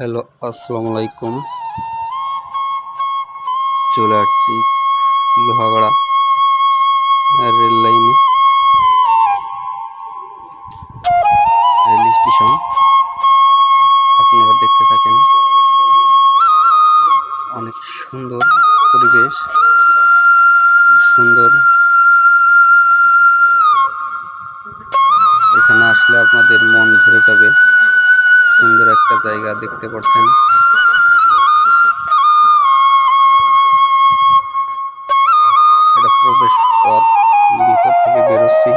Hello, আসসালামু আলাইকুম। চলে আসছি লোহাগড়া রেল লাইনে, রেল স্টেশন। আপনারা দেখতে থাকেন। অনেক সুন্দর পরিবেশ, সুন্দর। এখানে আসলে আপনাদের মন ভরে যাবে। সুন্দর একটা জায়গা দেখতে পাচ্ছেন। এটা প্রবেশ পথ, ভিতর থেকে বেরোচ্ছি।